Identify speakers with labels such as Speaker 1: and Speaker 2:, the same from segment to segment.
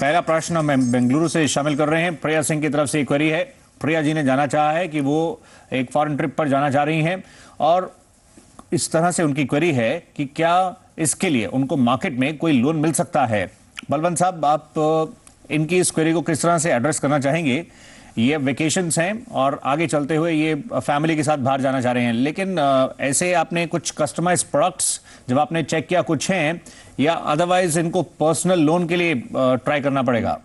Speaker 1: पहला प्रश्न हम बेंगलुरु से शामिल कर रहे हैं। प्रिया सिंह की तरफ से एक क्वेरी है। प्रिया जी ने जाना चाहा है कि वो एक फॉरेन ट्रिप पर जाना चाह रही हैं और इस तरह से उनकी क्वेरी है कि क्या इसके लिए उनको मार्केट में कोई लोन मिल सकता है। बलवंत साहब, आप इनकी इस क्वेरी को किस तरह से एड्रेस करना चाहेंगे? ये वेकेशंस हैं और आगे चलते हुए ये फैमिली के साथ बाहर जाना चाह रहे हैं, लेकिन ऐसे आपने कुछ कस्टमाइज प्रोडक्ट्स जब आपने चेक किया कुछ हैं, या अदरवाइज इनको पर्सनल लोन के लिए ट्राई करना पड़ेगा?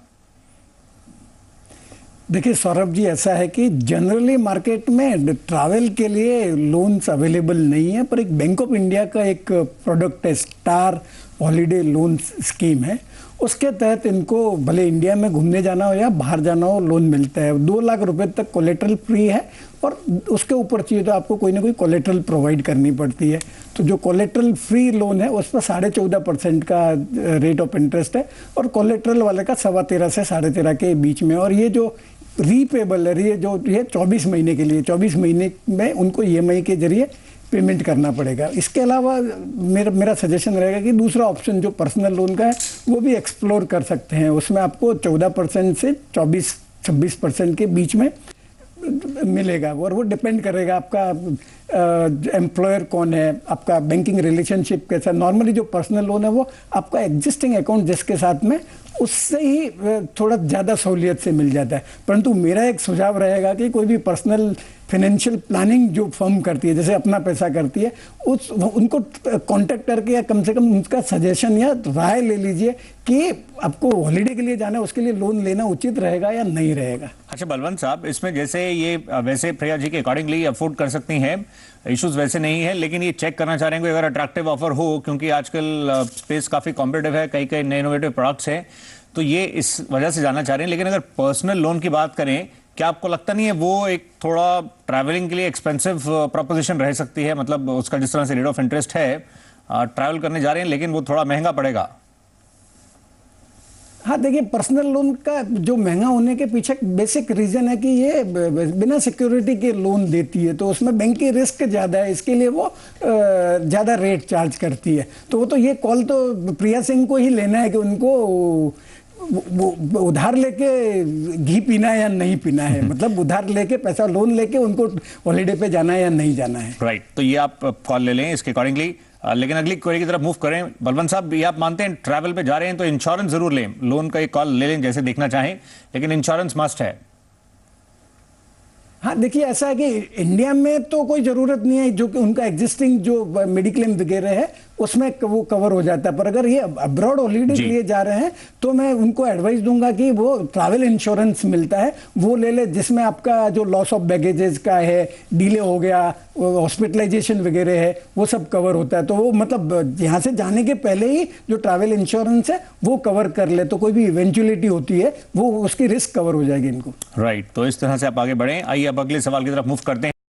Speaker 2: देखिए सौरभ जी, ऐसा है कि जनरली मार्केट में ट्रैवल के लिए लोन्स अवेलेबल नहीं है, पर एक बैंक ऑफ इंडिया का एक प्रोडक्ट है, स्टार हॉलीडे लोन स्कीम है। उसके तहत इनको भले इंडिया में घूमने जाना हो या बाहर जाना हो, लोन मिलता है। 2 लाख रुपए तक कोलेट्रल फ्री है और उसके ऊपर चाहिए तो आपको कोई ना कोई कोलेट्रल प्रोवाइड करनी पड़ती है। तो जो कोलेट्रल फ्री लोन है उस पर 14.5% का रेट ऑफ इंटरेस्ट है और कोलेट्रल वाले का 13.25 से 13.5 के बीच में। और ये जो रीपेबल है, ये 24 महीने के लिए, 24 महीने में उनको EMI के जरिए पेमेंट करना पड़ेगा। इसके अलावा मेरा सजेशन रहेगा कि दूसरा ऑप्शन जो पर्सनल लोन का है वो भी एक्सप्लोर कर सकते हैं। उसमें आपको 14% से 24-26% के बीच में मिलेगा और वो डिपेंड करेगा आपका एम्प्लॉयर कौन है, आपका बैंकिंग रिलेशनशिप कैसा। नॉर्मली जो पर्सनल लोन है वो आपका एग्जिस्टिंग अकाउंट जिसके साथ में, उससे ही थोड़ा ज़्यादा सहूलियत से मिल जाता है। परंतु मेरा एक सुझाव रहेगा कि कोई भी पर्सनल फाइनेंशियल प्लानिंग जो फर्म करती है, जैसे अपना पैसा करती है, उनको कांटेक्ट करके या कम से कम उनका सजेशन या राय ले लीजिए कि आपको हॉलीडे के लिए जाना है, उसके लिए लोन लेना उचित रहेगा या नहीं रहेगा। अच्छा
Speaker 1: बलवंत साहब, इसमें जैसे ये वैसे प्रिया जी के अकॉर्डिंगली अफोर्ड कर सकती हैं, इश्यूज वैसे नहीं है, लेकिन ये चेक करना चाह रहे हैं कोई अगर अट्रैक्टिव ऑफर हो, क्योंकि आजकल स्पेस काफी कॉम्पिटिटिव है, कई नए इनोवेटिव प्रोडक्ट्स हैं, तो ये इस वजह से जाना चाह रहे हैं। लेकिन अगर पर्सनल लोन की बात करें, क्या आपको लगता नहीं है वो एक थोड़ा ट्रैवलिंग के लिए एक्सपेंसिव प्रोपोजिशन रह सकती है? मतलब उसका जिस तरह से रेट ऑफ इंटरेस्ट है, ट्रैवल करने जा रहे हैं लेकिन वो थोड़ा महंगा पड़ेगा।
Speaker 2: हाँ देखिए, पर्सनल लोन का जो महंगा होने के पीछे बेसिक रीजन है कि ये बिना सिक्योरिटी के लोन देती है, तो उसमें बैंक की रिस्क ज़्यादा है, इसके लिए वो ज़्यादा रेट चार्ज करती है। तो वो तो ये कॉल तो प्रिया सिंह को ही लेना है कि उनको वो उधार लेके घी पीना है या नहीं पीना है। मतलब उधार लेके पैसा लोन लेके उनको हॉलीडे पे जाना है या नहीं जाना है।
Speaker 1: राइट, तो ये आप कॉल ले लें इसके अकॉर्डिंगली। लेकिन अगली क्वेरी की तरफ मूव करें। बलवंत साहब, ये आप मानते हैं ट्रैवल पे जा रहे हैं तो इंश्योरेंस जरूर लें, लोन का एक कॉल ले लें जैसे देखना चाहें, लेकिन इंश्योरेंस मस्ट है।
Speaker 2: हाँ देखिए, ऐसा है कि इंडिया में तो कोई ज़रूरत नहीं है, जो कि उनका एग्जिस्टिंग जो मेडिक्लेम वगैरह है उसमें वो कवर हो जाता है। पर अगर ये अब्रॉड हॉलीडे के लिए जा रहे हैं तो मैं उनको एडवाइस दूंगा कि वो ट्रैवल इंश्योरेंस मिलता है वो ले ले, जिसमें आपका जो लॉस ऑफ बैगेजेस का है, डिले हो गया, हॉस्पिटलाइजेशन वगैरह है, वो सब कवर होता है। तो वो मतलब यहाँ से जाने के पहले ही जो ट्रैवल इंश्योरेंस है वो कवर कर ले, तो कोई भी इवेंचुअलिटी होती है वो उसकी रिस्क कवर हो जाएगी इनको।
Speaker 1: राइट, तो इस तरह से आप आगे बढ़ें। आइए अब अगले सवाल की तरफ मूव करते हैं।